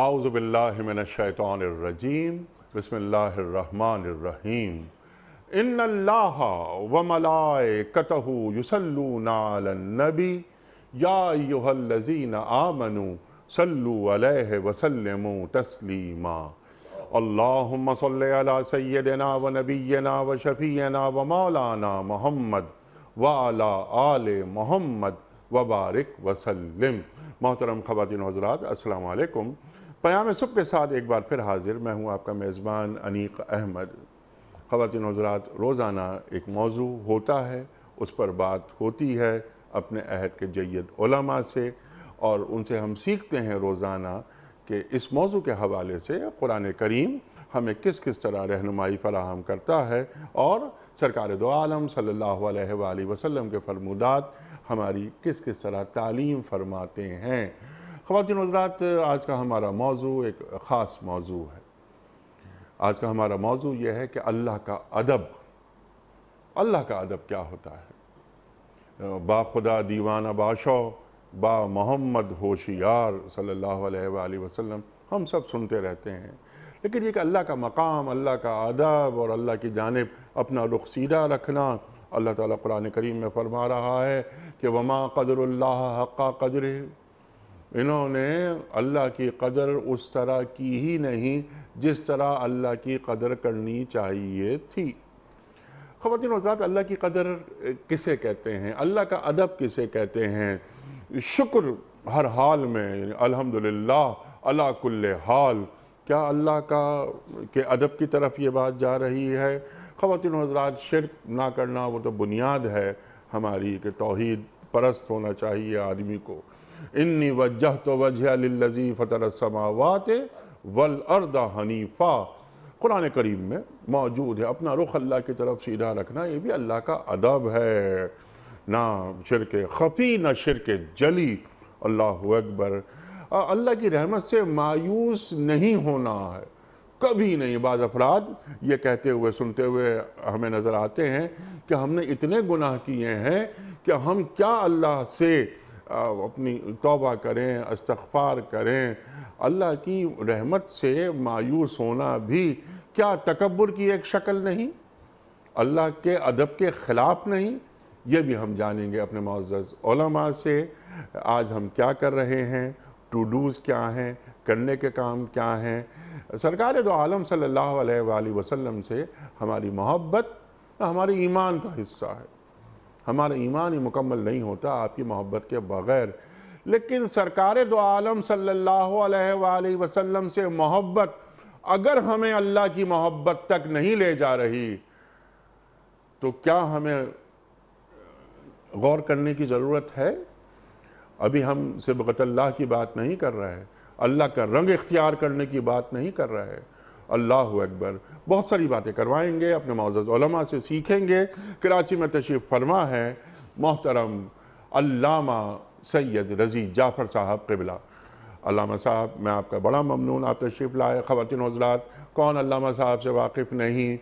اعوذ باللہ من الشیطان الرجیم بسم اللہ الرحمن الرحیم ان اللہ وملائکتہ یصلون علی النبی یا ایہا الذین آمنوا صلوا علیہ وسلموا تسلیما اللہم صلی علی سیدنا و نبینا و شفیعنا و مولانا محمد وعلی آل محمد وبارک وسلم۔ محترم خواتین و حضرات، السلام علیکم۔ پیام صبح کے ساتھ ایک بار پھر حاضر میں ہوں آپ کا میزبان انیق احمد۔ خواتین و حضرات، روزانہ ایک موضوع ہوتا ہے، اس پر بات ہوتی ہے اپنے عہد کے جید علماء سے، اور ان سے ہم سیکھتے ہیں روزانہ کہ اس موضوع کے حوالے سے قرآن کریم ہمیں کس کس طرح رہنمائی فراہم کرتا ہے اور سرکار دو عالم صلی اللہ علیہ وآلہ وسلم کے فرمودات ہماری کس کس طرح تعلیم فرماتے ہیں۔ خواتین و حضرات، آج کا ہمارا موضوع ایک خاص موضوع ہے۔ آج کا ہمارا موضوع یہ ہے کہ اللہ کا ادب۔ اللہ کا ادب کیا ہوتا ہے؟ با خدا دیوانہ باشو، با محمد ہوشیار صلی اللہ علیہ وآلہ وسلم، ہم سب سنتے رہتے ہیں، لیکن یہ کہ اللہ کا مقام، اللہ کا ادب اور اللہ کی جانب اپنا رخ سیدھا رکھنا، اللہ تعالیٰ قرآن کریم میں فرما رہا ہے کہ وما قدر اللہ حق قدرہ، انہوں نے اللہ کی قدر اس طرح کی ہی نہیں جس طرح اللہ کی قدر کرنی چاہیے تھی۔ خواتین و حضرات، اللہ کی قدر کسے کہتے ہیں؟ اللہ کا ادب کسے کہتے ہیں؟ شکر ہر حال میں، یعنی الحمدللہ علی کل حال، کیا اللہ کے ادب کی طرف یہ بات جا رہی ہے؟ خواتین و حضرات، شرک نہ کرنا وہ تو بنیاد ہے ہماری کہ توحید پرست ہونا چاہیے آدمی کو۔ انی وجہت وجہ للذی فطر السماوات والارض حنیفا، قرآن کریم میں موجود ہے۔ اپنا رخ اللہ کی طرف سیدھا رکھنا، یہ بھی اللہ کا ادب ہے۔ نہ شرک خفی نہ شرک جلی، اللہ اکبر۔ اللہ کی رحمت سے مایوس نہیں ہونا ہے، کبھی نہیں۔ بعض افراد یہ کہتے ہوئے سنتے ہوئے ہمیں نظر آتے ہیں کہ ہم نے اتنے گناہ کیے ہیں کہ ہم کیا اللہ سے اپنی توبہ کریں، استغفار کریں۔ اللہ کی رحمت سے مایوس ہونا بھی کیا تکبر کی ایک شکل نہیں؟ اللہ کے ادب کے خلاف نہیں؟ یہ بھی ہم جانیں گے اپنے معزز علماء سے۔ آج ہم کیا کر رہے ہیں، ٹو ڈوز کیا ہیں، کرنے کے کام کیا ہیں۔ سرکار دو عالم صلی اللہ علیہ وآلہ وسلم سے ہماری محبت ہمارے ایمان کا حصہ ہے۔ ہمارا ایمان ہی مکمل نہیں ہوتا آپ کی محبت کے بغیر۔ لیکن سرکار دو عالم صلی اللہ علیہ وآلہ وسلم سے محبت اگر ہمیں اللہ کی محبت تک نہیں لے جا رہی تو کیا ہمیں غور کرنے کی ضرورت ہے؟ ابھی ہم صبغت اللہ کی بات نہیں کر رہے، اللہ کا رنگ اختیار کرنے کی بات نہیں کر رہے۔ اللہ اکبر۔ بہت ساری باتیں کروائیں گے، اپنے معزز علماء سے سیکھیں گے۔ کراچی میں تشریف فرما ہے محترم علامہ سید رضی جعفر صاحب قبلہ۔ علامہ صاحب، میں آپ کا بڑا ممنون، آپ تشریف لائے۔ خواتین و حضرات، کون علامہ صاحب سے واقف نہیں؟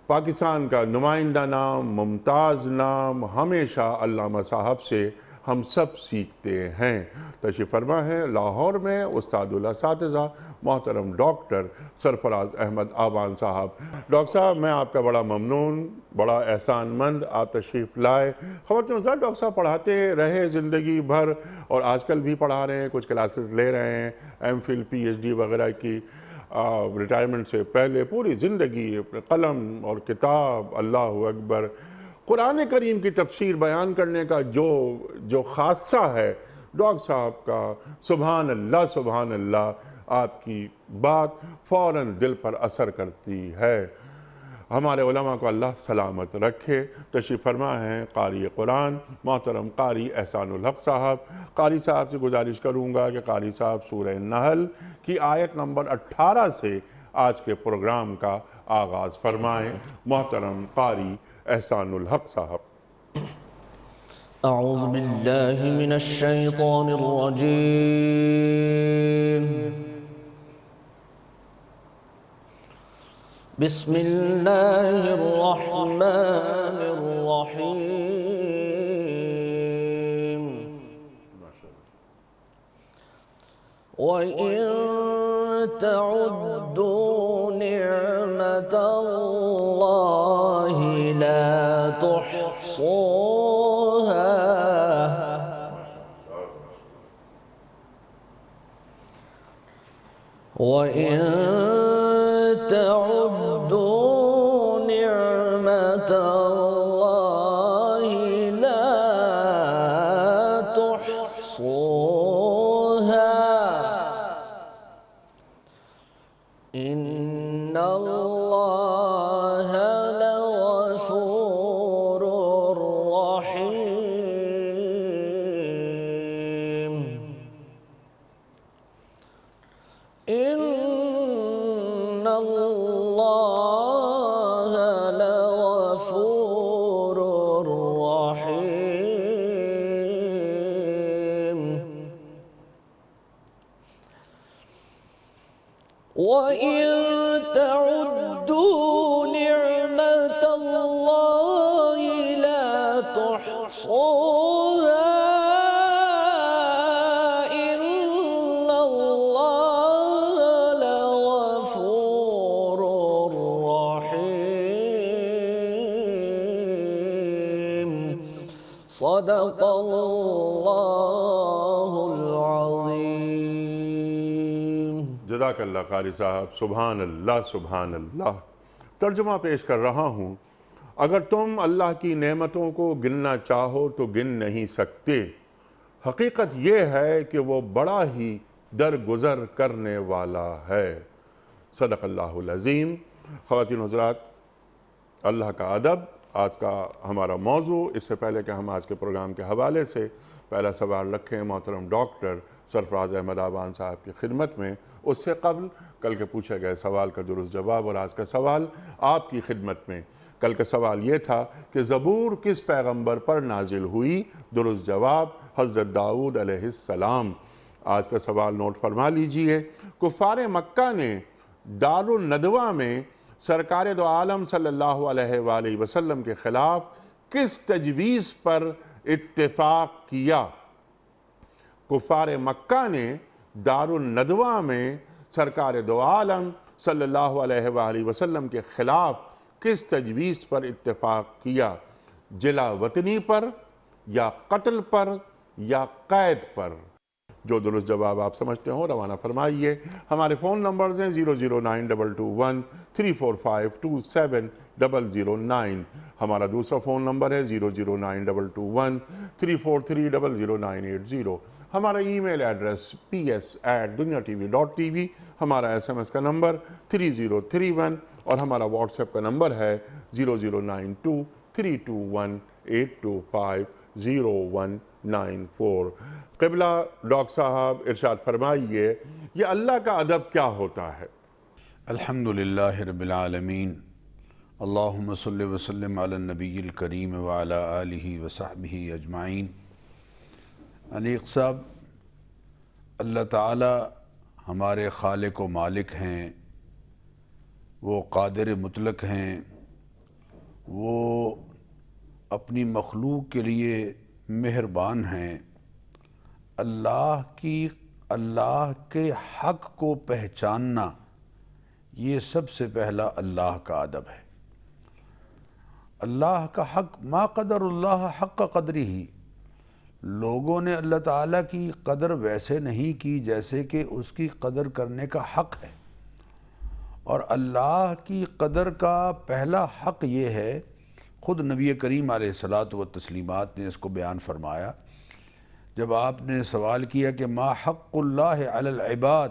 پاکستان کا نمائندہ نام، ممتاز نام، ہمیشہ علامہ صاحب سے ہم سب سیکھتے ہیں۔ تشریف فرما ہے لاہور میں استاد الاساتذہ محترم ڈاکٹر سرفراز احمد آبان صاحب۔ ڈاکٹر صاحب، میں آپ کا بڑا ممنون، بڑا احسان مند، آپ تشریف لائے۔ خواتین و حضرات، ڈاکٹر صاحب پڑھاتے رہے زندگی بھر اور آج کل بھی پڑھا رہے ہیں، کچھ کلاسز لے رہے ہیں، MPhil PhD وغیرہ کی۔ ریٹائرمنٹ سے پہلے پوری زندگی اپنے قلم اور کتاب، اللہ اکبر، قرآن کریم کی تفسیر بیان کرنے کا جو خاصہ ہے ڈاکٹر صاحب کا، سبحان اللہ سبحان اللہ، آپ کی بات فوراً دل پر اثر کرتی ہے۔ ہمارے علماء کو اللہ سلامت رکھے۔ تشریف فرما ہیں قاری قرآن محترم قاری احسان الحق صاحب۔ قاری صاحب سے گزارش کروں گا کہ قاری صاحب سورہ نحل کی آیت نمبر 18 سے آج کے پروگرام کا آغاز فرمائیں۔ محترم قاری احسان الحق صاحب۔ اعوذ باللہ من الشیطان الرجیم، بسم اللہ الرحمن الرحیم۔ وَإِن تعدوا نعمة الله لا تحصوها وإن تعدوا نعمة الله لا تحصوها إن الله لغفور رحيم إن الله لغفور رحيم وإن تعدوا نعمة الله لا تحصوها إن الله لغفور رحيم صدق الله العظيم جزاک اللہ قاری صاحب، سبحان اللہ سبحان اللہ۔ ترجمہ پیش کر رہا ہوں۔ اگر تم اللہ کی نعمتوں کو گننا چاہو تو گن نہیں سکتے۔ حقیقت یہ ہے کہ وہ بڑا ہی درگزر کرنے والا ہے۔ صدق اللہ العظیم۔ خواتین و حضرات، اللہ کا ادب آج کا ہمارا موضوع۔ اس سے پہلے کہ ہم آج کے پروگرام کے حوالے سے پہلا سوال رکھیں محترم ڈاکٹر سرفراز احمد آبان صاحب کی خدمت میں، اس سے قبل کل کے پوچھے گئے سوال کا درست جواب اور آج کا سوال آپ کی خدمت میں۔ کل کا سوال یہ تھا کہ زبور کس پیغمبر پر نازل ہوئی؟ درست جواب حضرت داؤد علیہ السلام۔ آج کا سوال نوٹ فرما لیجئے۔ کفار مکہ نے دار الندوہ میں سرکار دو عالم صلی اللہ علیہ وآلہ وسلم کے خلاف کس تجویز پر اتفاق کیا؟ کفار مکہ نے دار الندوہ میں سرکار دو عالم صلی اللہ علیہ وآلہ وسلم کے خلاف کس تجویز پر اتفاق کیا؟ جلا وطنی پر یا قتل پر یا قید پر؟ جو درست جواب آپ سمجھتے ہوں روانہ فرمائیے۔ ہمارے فون نمبرز ہیں 0092213452709، ہمارا دوسرا فون نمبر ہے 009221343000980، ہمارا ای میل ایڈریس ps@duniatv.tv، ہمارا SMS کا نمبر 3031 اور ہمارا واٹس ایپ کا نمبر ہے 00923218250194۔ قبلہ ڈاکٹر صاحب ارشاد فرمائیے، یہ اللہ کا ادب کیا ہوتا ہے؟ الحمدللہ رب العالمین، اللہم صلی وسلم علی النبی الکریم وعلی آلہ وصحبہ اجمعین۔ انیق صاحب، اللہ تعالی ہمارے خالق و مالک ہیں، وہ قادر مطلق ہیں، وہ اپنی مخلوق کے لیے مہربان ہیں۔ اللہ کے حق کو پہچاننا یہ سب سے پہلا اللہ کا ادب ہے۔ اللہ کا حق، ما قدر اللہ حق قدری ہی، لوگوں نے اللہ تعالیٰ کی قدر ویسے نہیں کی جیسے کہ اس کی قدر کرنے کا حق ہے۔ اور اللہ کی قدر کا پہلا حق یہ ہے، خود نبی کریم علیہ الصلاۃ والتسلیمات نے اس کو بیان فرمایا جب آپ نے سوال کیا کہ ما حق اللہ علی العباد،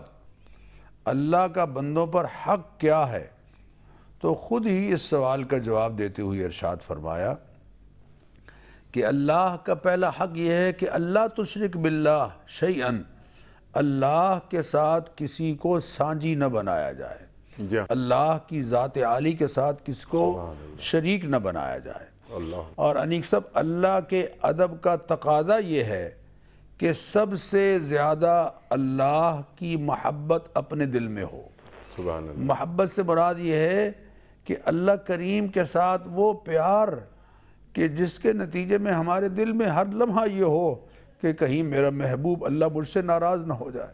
اللہ کا بندوں پر حق کیا ہے، تو خود ہی اس سوال کا جواب دیتے ہوئے ارشاد فرمایا کہ اللہ کا پہلا حق یہ ہے کہ اللہ تشرک باللہ شیئا، اللہ کے ساتھ کسی کو سانجی نہ بنایا جائے، اللہ کی ذات عالی کے ساتھ کسی کو شریک نہ بنایا جائے۔ اور انیق صاحب، اللہ کے ادب کا تقاضا یہ ہے کہ سب سے زیادہ اللہ کی محبت اپنے دل میں ہو۔ سبحان اللہ۔ محبت سے مراد یہ ہے کہ اللہ کریم کے ساتھ وہ پیار کہ جس کے نتیجے میں ہمارے دل میں ہر لمحہ یہ ہو کہ کہیں میرا محبوب اللہ مجھ سے ناراض نہ ہو جائے۔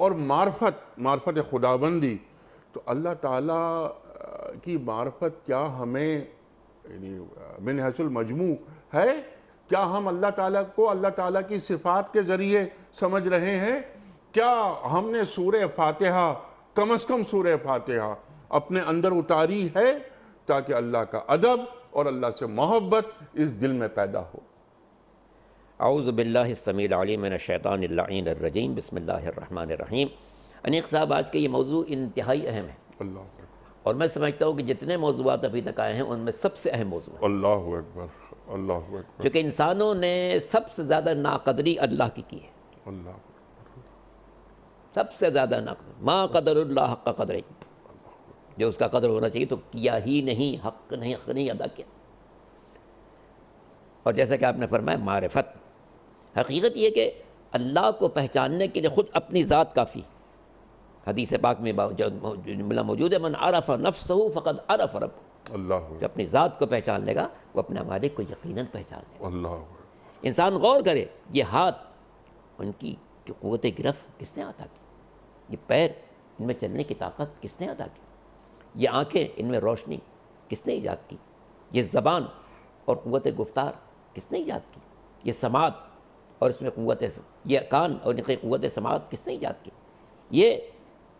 اور معرفت خداوندی، تو اللہ تعالیٰ کی معرفت کیا ہمیں یعنی من حیث المجموع ہے؟ کیا ہم اللہ تعالیٰ کو اللہ تعالیٰ کی صفات کے ذریعے سمجھ رہے ہیں؟ کیا ہم نے سورہ فاتحہ کم از کم سورہ فاتحہ اپنے اندر اتاری ہے تاکہ اللہ کا ادب اور اللہ سے محبت اس دل میں پیدا ہو؟ اعوذ باللہ السمیع العلیم من الشیطان اللعین الرجیم، بسم اللہ الرحمن الرحیم۔ انیق صاحب، آج کے یہ موضوع انتہائی اہم ہے، اللہ اکبر، اور میں سمجھتا ہوں کہ جتنے موضوعات ابھی تک آئے ہیں ان میں سب سے اہم موضوع ہے، اللہ اکبر، اللہ اکبر، کیونکہ انسانوں نے سب سے زیادہ ناقدری اللہ کی ہے، اللہ اکبر، سب سے زیادہ ناقدری، ما قدر اللہ حق قدرہ، جو اس کا قدر ہونا چاہیے تو کیا ہی نہیں، حق نہیں ادا کیا۔ اور جیسا کہ آپ نے فرمایا معرفت، حقیقت یہ کہ اللہ کو پہچاننے کے لیے خود اپنی ذات کافی۔ حدیث پاک میں جملہ موجود ہے، من عرف نفسہ فقد عرف رب، اللہ اکبر، جو اپنی ذات کو پہچان لے گا وہ اپنے مالک کو یقیناً پہچان لے گا۔ اللہ اکبر، انسان غور کرے، یہ ہاتھ، ان کی قوت گرفت کس نے عطا کی؟ یہ پیر، ان میں چلنے کی طاقت کس نے عطا کی؟ یہ آنکھیں، ان میں روشنی کس نے ایجاد کی؟ یہ زبان اور قوت گفتار کس نے ایجاد کی؟ یہ سماعت اور اس میں یہ کان اور ان کی قوت سماعت کس نے ایجاد کی؟ یہ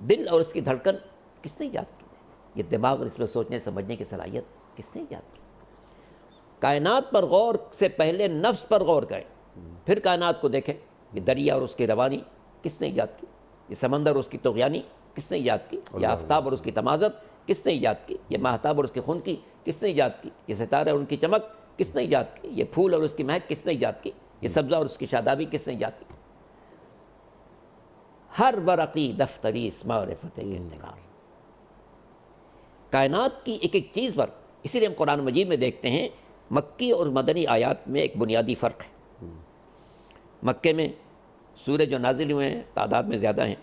دل اور اس کی دھڑکن کس نے ایجاد کی؟ یہ دماغ اور اس میں سوچنے سمجھنے کی صلاحیت کس نے ایجاد کی؟ کائنات پر غور سے پہلے نفس پر غور کریں، پھر کائنات کو دیکھیں۔ یہ دریا اور اس کی روانی کس نے ایجاد کی؟ یہ سمندر اور اس کی طغیانی کس نے ایجاد کی؟ یہ آفتاب اور اس کی تمازت کس نے ایجاد کی؟ یہ ماہتاب اور اس کی خنکی کس نے ایجاد کی؟ یہ ستارے اور ان کی چمک کس نے ایجاد کی؟ یہ پھول اور اس کی مہک کس نے ایجاد کی؟ یہ سبزہ اور اس کی شادابی کس نے ایجاد کی؟ ہر ورقی دفتری اس معرفت انتقال، کائنات کی ایک ایک چیز پر۔ اسی لیے ہم قرآن مجید میں دیکھتے ہیں مکی اور مدنی آیات میں ایک بنیادی فرق ہے۔ مکے میں سورے جو نازل ہوئے ہیں تعداد میں زیادہ ہیں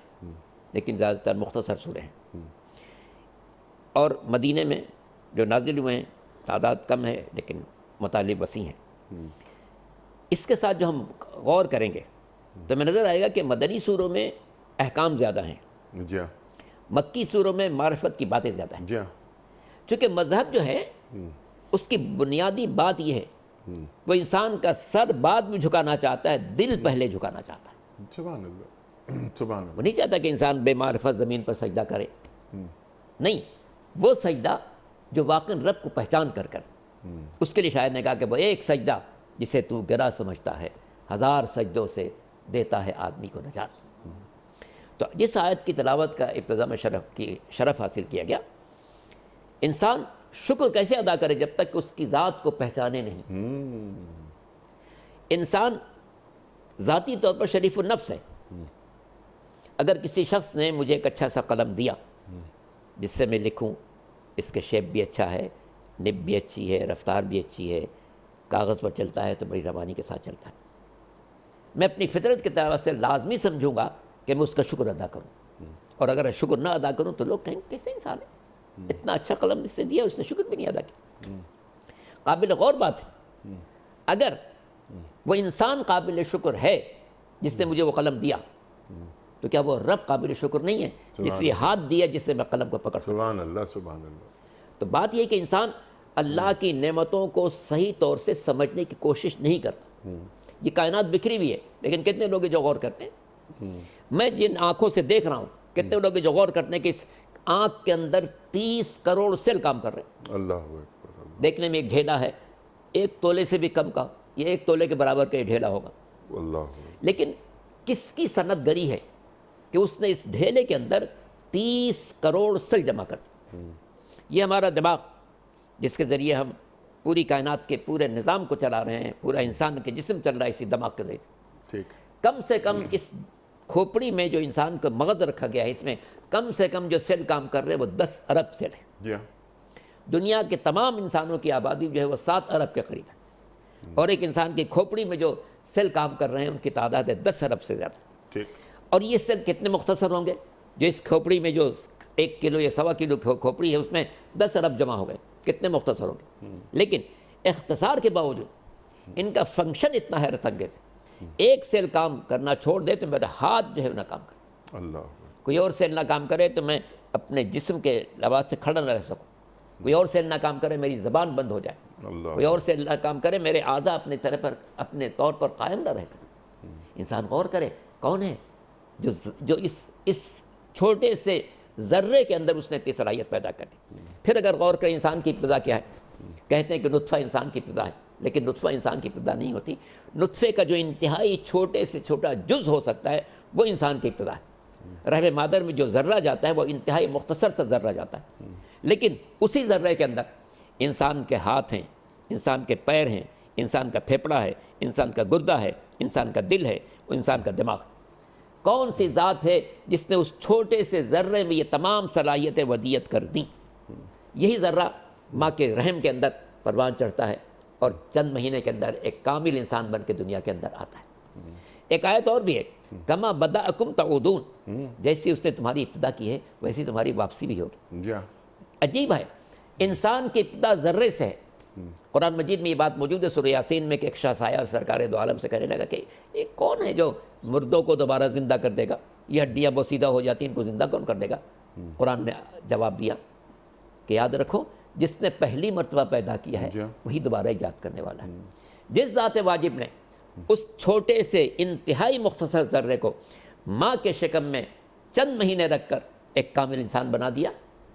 لیکن زیادہ تر مختصر سورے ہیں، اور مدینے میں جو نازل ہوئے ہیں تعداد کم ہے لیکن مطالب وسیع ہیں۔ اس کے ساتھ جو ہم غور کریں گے تو ہمیں نظر آئے گا کہ مدنی سوروں میں احکام زیادہ ہیں، جی ہاں، مکی سوروں میں معرفت کی باتیں زیادہ ہیں۔ جی ہاں، چونکہ مذہب جو ہے اس کی بنیادی بات یہ ہے، وہ انسان کا سر بعد میں جھکانا چاہتا ہے، دل پہلے جھکانا چاہتا ہے۔ سبحان اللہ، سبحان وہ اللہ، نہیں چاہتا کہ انسان بے معرفت زمین پر سجدہ کرے، نہیں، وہ سجدہ جو واقعا رب کو پہچان کر اس کے لیے شاعر نے کہا کہ وہ ایک سجدہ جسے تو گرا سمجھتا ہے، ہزار سجدوں سے دیتا ہے آدمی کو نجات۔ تو جس آیت کی تلاوت کا ابتدا میں شرف حاصل کیا گیا، انسان شکر کیسے ادا کرے جب تک کہ اس کی ذات کو پہچانے نہیں؟ انسان ذاتی طور پر شریف النفس ہے۔ اگر کسی شخص نے مجھے ایک اچھا سا قلم دیا جس سے میں لکھوں، اس کے شیپ بھی اچھا ہے، نب بھی اچھی ہے، رفتار بھی اچھی ہے، کاغذ پر چلتا ہے تو بڑی روانی کے ساتھ چلتا ہے، میں اپنی فطرت کی طرف سے لازمی سمجھوں گا کہ میں اس کا شکر ادا کروں، اور اگر شکر نہ ادا کروں تو لوگ کہیں کیسے انسان ہے، اتنا اچھا قلم اس سے دیا اس نے شکر بھی نہیں ادا کیا۔ قابل غور بات ہے، اگر وہ انسان قابل شکر ہے جس نے مجھے وہ قلم دیا، تو کیا وہ رب قابل شکر نہیں ہے جس نے ہاتھ دیا جس سے میں قلم کو پکڑ سکوں؟ سبحان اللہ، سبحان اللہ۔ تو بات یہ ہے کہ انسان اللہ کی نعمتوں کو صحیح طور سے سمجھنے کی کوشش نہیں کرتا۔ یہ کائنات بکھری ہوئی ہے لیکن کتنے لوگ جو غور کرتے ہیں؟ میں جن آنکھوں سے دیکھ رہا ہوں کتنے لوگ جو غور کرتے ہیں کہ اس آنکھ کے اندر 30 کروڑ سیل کام کر رہے ہیں۔ اللہ اکبر، اللہ، دیکھنے میں ایک ڈھیلا ہے، 1 تولے سے بھی کم کا، یہ 1 تولے کے برابر کا یہ ڈھیلا ہوگا، اللہ اکبر، لیکن کس کی صنعت گری ہے کہ اس نے اس ڈھیلے کے اندر 30 کروڑ سیل جمع کر دی۔ یہ ہمارا دماغ جس کے ذریعے ہم پوری کائنات کے پورے نظام کو چلا رہے ہیں، پورا انسان کے جسم چل رہا ہے اسی دماغ کے ذریعے سے۔ ٹھیک، کم سے کم اس کھوپڑی میں جو انسان کو مغز رکھا گیا ہے اس میں کم سے کم جو سیل کام کر رہے ہیں وہ 10 ارب سیل ہیں۔ جی ہاں، دنیا کے تمام انسانوں کی آبادی جو ہے وہ 7 ارب کے قریب ہے، اور ایک انسان کی کھوپڑی میں جو سیل کام کر رہے ہیں ان کی تعداد ہے 10 ارب سے زیادہ۔ ٹھیک، اور یہ سیل کتنے مختصر ہوں گے؟ جو اس کھوپڑی میں جو 1 کلو یا 1.25 کلو کھوپڑی ہے اس میں 10 ارب جمع ہو گئے، کتنے مختصر ہوں گے؟ لیکن اختصار کے باوجود ان کا فنکشن اتنا حیرت انگیز ہے، ایک سیل کام کرنا چھوڑ دے تو میرا ہاتھ جو ہے نہ کام کرے، اللہ کوئی اور سیل نہ کام کرے تو میں اپنے جسم کے لباس سے کھڑا نہ رہ سکوں، کوئی اور سیل نہ کام کرے میری زبان بند ہو جائے، اللہ کوئی اور سیل نہ کام کرے میرے اعضاء اپنے طور پر قائم نہ رہ سکیں۔ انسان غور کرے کون ہے جو اس چھوٹے سے ذرے کے اندر اس نے اتنی صلاحیت پیدا کر دی۔ پھر اگر غور کریں انسان کی ابتدا کیا ہے، کہتے ہیں کہ نطفہ انسان کی ابتدا ہے، لیکن نطفہ انسان کی ابتدا نہیں ہوتی۔ نطفے کا جو انتہائی چھوٹے سے چھوٹا جز ہو سکتا ہے وہ انسان کی ابتدا ہے۔ رحم مادر میں جو ذرہ جاتا ہے وہ انتہائی مختصر سا ذرہ جاتا ہے، لیکن اسی ذرے کے اندر انسان کے ہاتھ ہیں، انسان کے پیر ہیں، انسان کا پھیپڑا ہے، انسان کا گردہ ہے، انسان کا دل ہے، انسان کا دماغ۔ کون سی ذات ہے جس نے اس چھوٹے سے ذرے میں یہ تمام صلاحیتیں ودیت کر دیں؟ یہی ذرہ ماں کے رحم کے اندر پروان چڑھتا ہے اور چند مہینے کے اندر ایک کامل انسان بن کے دنیا کے اندر آتا ہے۔ ایک آیت اور بھی ہے، کما بدأکم تعودون، جیسی اس نے تمہاری ابتدا کی ہے ویسی تمہاری واپسی بھی ہوگی۔ جی ہاں، عجیب ہے، انسان کی ابتدا ذرے سے ہے۔ قرآن مجید میں یہ بات موجود ہے، سورہ یاسین میں، کہ ایک شخص آیا سرکار دو عالم سے کہنے لگا کہ ایک کون ہے جو مردوں کو دوبارہ زندہ کر دے گا، یہ ہڈیاں بوسیدہ ہو جاتی ہیں ان کو زندہ کون کر دے گا؟ قرآن نے جواب دیا کہ یاد رکھو جس نے پہلی مرتبہ پیدا کیا ہے وہی دوبارہ ایجاد کرنے والا ہے۔ جس ذات واجب نے اس چھوٹے سے انتہائی مختصر ذرے کو ماں کے شکم میں چند مہینے رکھ کر ایک کامل انسان بنا دیا،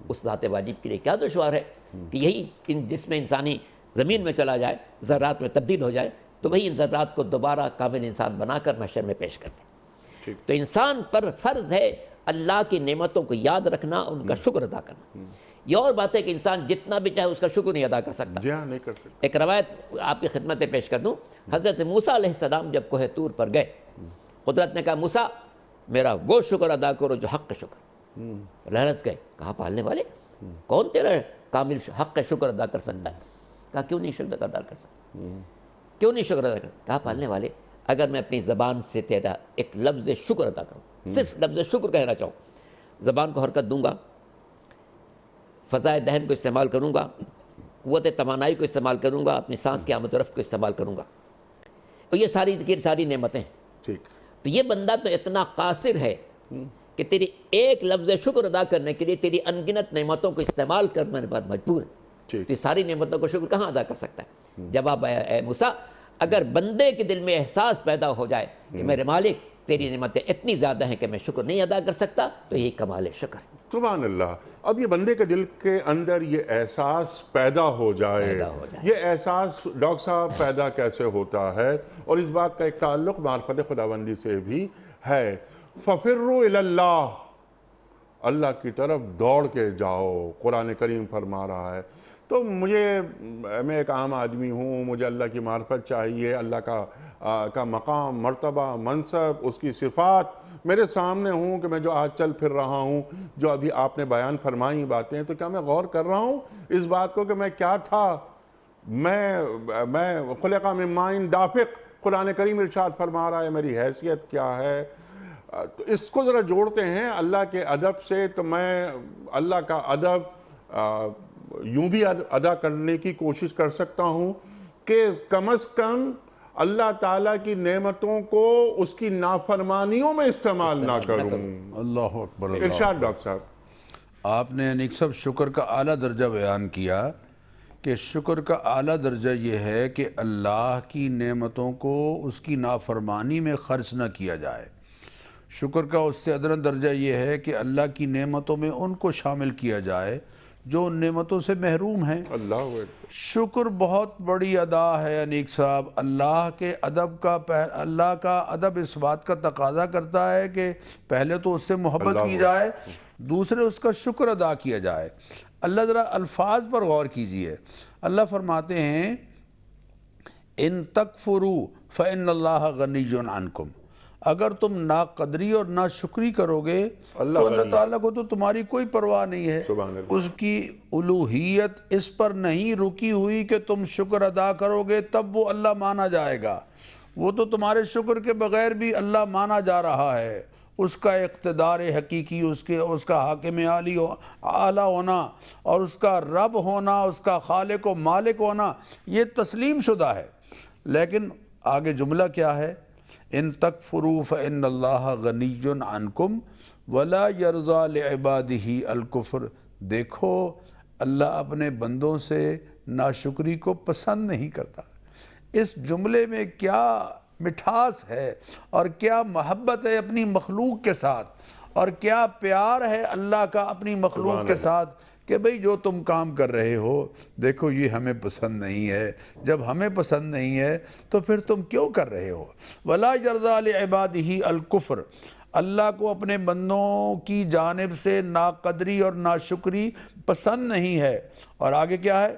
اس ذات واجب کے لیے کیا دشوار ہے کہ یہی جس میں انسانی زمین میں چلا جائے، ذرات میں تبدیل ہو جائے، تو وہی ان ذرات کو دوبارہ کامل انسان بنا کر محشر میں پیش کر دے۔ تو انسان پر فرض ہے اللہ کی نعمتوں کو یاد رکھنا، ان کا شکر ادا کرنا۔ یہ اور بات ہے کہ انسان جتنا بھی چاہے اس کا شکر نہیں ادا کر سکتا۔ جی ہاں، نہیں کر سکتے۔ ایک روایت آپ کی خدمت میں پیش کر دوں، حضرت موسیٰ علیہ السلام جب کوہ طور پر گئے، قدرت نے کہا موسیٰ میرا وہ شکر ادا کرو جو حق شکر۔ لرز گئے، کہا پالنے والے کون تیرا کامل حق شکر ادا کر سکتا ہے؟ کہا کیوں نہیں شکر ادا کر سکتا، کیوں نہیں شکر ادا کر سکتا؟ کہا پالنے والے اگر میں اپنی زبان سے تیرا ایک لفظ شکر ادا کروں، صرف لفظ شکر کہنا چاہوں، زبان کو حرکت دوں گا، فضائے دہن کو استعمال کروں گا، قوت توانائی کو استعمال کروں گا، اپنی سانس کی آمد و رفت کو استعمال کروں گا، اور یہ ساری نعمتیں، ٹھیک، تو یہ بندہ تو اتنا قاصر ہے کہ تیری ایک لفظ شکر ادا کرنے کے لیے تیری انگنت نعمتوں کو استعمال کرنے کے بعد مجبور ہے، تو ساری نعمتوں کو شکر کہاں ادا کر سکتا ہے؟ جواب آیا اے موسیٰ اگر بندے کے دل میں احساس پیدا ہو جائے کہ میرے مالک تیری نعمتیں اتنی زیادہ ہیں کہ میں شکر نہیں ادا کر سکتا، تو یہی کمال شکر ہے۔ سبحان اللہ۔ اب یہ بندے کے دل کے اندر یہ احساس پیدا ہو جائے، یہ احساس ڈاکٹر صاحب پیدا کیسے ہوتا ہے؟ اور اس بات کا ایک تعلق معرفت خداوندی سے بھی ہے۔ فَفِرُّوا إِلَى اللَّهِ، اللہ کی طرف دوڑ کے جاؤ، قرآن کریم فرما رہا ہے۔ تو میں ایک عام آدمی ہوں، مجھے اللہ کی معرفت چاہیے، اللہ کا مقام، مرتبہ، منصب، اس کی صفات میرے سامنے ہوں کہ میں جو آج چل پھر رہا ہوں، جو ابھی آپ نے بیان فرمائی باتیں، تو کیا میں غور کر رہا ہوں اس بات کو کہ میں کیا تھا؟ میں خلق من ماء دافق، قرآن کریم ارشاد فرما رہا ہے، میری حیثیت کیا ہے؟ تو اس کو ذرا جوڑتے ہیں اللہ کے ادب سے، تو میں اللہ کا ادب یوں بھی ادا کرنے کی کوشش کر سکتا ہوں کہ کم از کم اللہ تعالیٰ کی نعمتوں کو اس کی نافرمانیوں میں استعمال نہ کروں۔ اللہ اکبر۔ ارشاد ڈاکٹر صاحب۔ آپ نے انیک سب شکر کا اعلیٰ درجہ بیان کیا کہ شکر کا اعلیٰ درجہ یہ ہے کہ اللہ کی نعمتوں کو اس کی نافرمانی میں خرچ نہ کیا جائے۔ شکر کا اس سے ادنا درجہ یہ ہے کہ اللہ کی نعمتوں میں ان کو شامل کیا جائے جو ان نعمتوں سے محروم ہیں۔ اللہ شکر بہت بڑی ادا ہے انیک صاحب۔ اللہ کا ادب اس بات کا تقاضا کرتا ہے کہ پہلے تو اس سے محبت کی جائے، دوسرے اس کا شکر ادا کیا جائے۔ اللہ ذرا الفاظ پر غور کیجئے، اللہ فرماتے ہیں ان تکفروا فإن اللہ غنی عنکم، اگر تم ناقدری اور ناشکری کرو گے تو اللہ تعالیٰ کو تو تمہاری کوئی پرواہ نہیں ہے۔ اس کی الوہیت اس پر نہیں رکی ہوئی کہ تم شکر ادا کرو گے تب وہ اللہ مانا جائے گا، وہ تو تمہارے شکر کے بغیر بھی اللہ مانا جا رہا ہے۔ اس کا اقتدار حقیقی، اس کا حاکم اعلیٰ ہونا اور اس کا رب ہونا، اس کا خالق و مالک ہونا، یہ تسلیم شدہ ہے۔ لیکن آگے جملہ کیا ہے؟ ان تکفروا فإن اللہ غنی عنکم ولا یرضی لعبادہ الکفر، دیکھو اللہ اپنے بندوں سے ناشکری کو پسند نہیں کرتا۔ اس جملے میں کیا مٹھاس ہے اور کیا محبت ہے اپنی مخلوق کے ساتھ، اور کیا پیار ہے اللہ کا اپنی مخلوق کے ساتھ کہ بھئی جو تم کام کر رہے ہو دیکھو یہ ہمیں پسند نہیں ہے، جب ہمیں پسند نہیں ہے تو پھر تم کیوں کر رہے ہو۔ وَلَا يَرْضَىٰ لِعِبَادِهِ الْكُفْرِ، اللہ کو اپنے بندوں کی جانب سے ناقدری اور ناشکری پسند نہیں ہے۔ اور آگے کیا ہے؟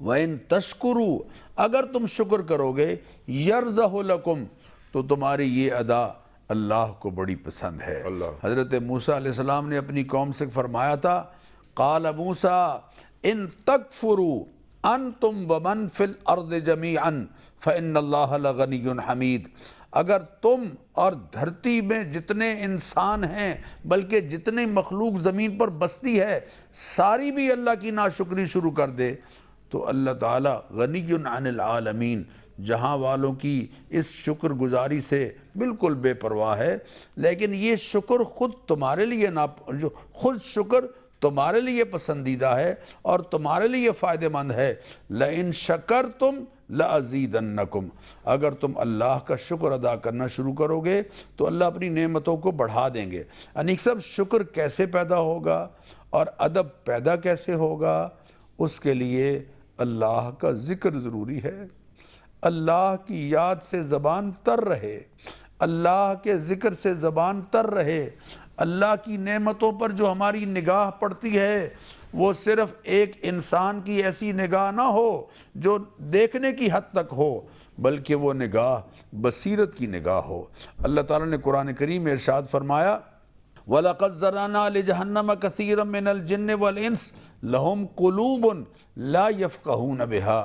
وَإِن تَشْكُرُوا، اگر تم شکر کرو گے، يَرْزَهُ لَكُمْ، تو تمہاری یہ ادا اللہ کو بڑی پسند ہے۔ حضرت موسیٰ علیہ السلام نے اپنی قوم سے فرمایا تھا، قال موسیٰ ان تکفروا انتم ومن فی الارض جمیعا فإن اللہ لغنی حمید، اگر تم اور دھرتی میں جتنے انسان ہیں بلکہ جتنے مخلوق زمین پر بستی ہے ساری بھی اللہ کی ناشکری شروع کر دے تو اللہ تعالیٰ غنی عن العالمین، جہاں والوں کی اس شکر گزاری سے بالکل بے پرواہ ہے۔ لیکن یہ شکر خود تمہارے لیے خود شکر تمہارے لیے پسندیدہ ہے اور تمہارے لیے فائدہ مند ہے۔ لَإِن شَكَرْتُمْ لَأَزِيدَنَّكُمْ، اگر تم اللہ کا شکر ادا کرنا شروع کرو گے تو اللہ اپنی نعمتوں کو بڑھا دیں گے۔ انیک سب شکر کیسے پیدا ہوگا اور ادب پیدا کیسے ہوگا؟ اس کے لیے اللہ کا ذکر ضروری ہے، اللہ کی یاد سے زبان تر رہے، اللہ کے ذکر سے زبان تر رہے، اللہ کی نعمتوں پر جو ہماری نگاہ پڑتی ہے وہ صرف ایک انسان کی ایسی نگاہ نہ ہو جو دیکھنے کی حد تک ہو، بلکہ وہ نگاہ بصیرت کی نگاہ ہو۔ اللہ تعالیٰ نے قرآن کریم میں ارشاد فرمایا، وَلَقَدْ ذَرَأْنَا لِجَهَنَّمَ كَثِيرًا مِنَ الْجِنِّ وَالْإِنسِ لَهُمْ قُلُوبٌ لَا يَفْقَهُونَ بِهَا،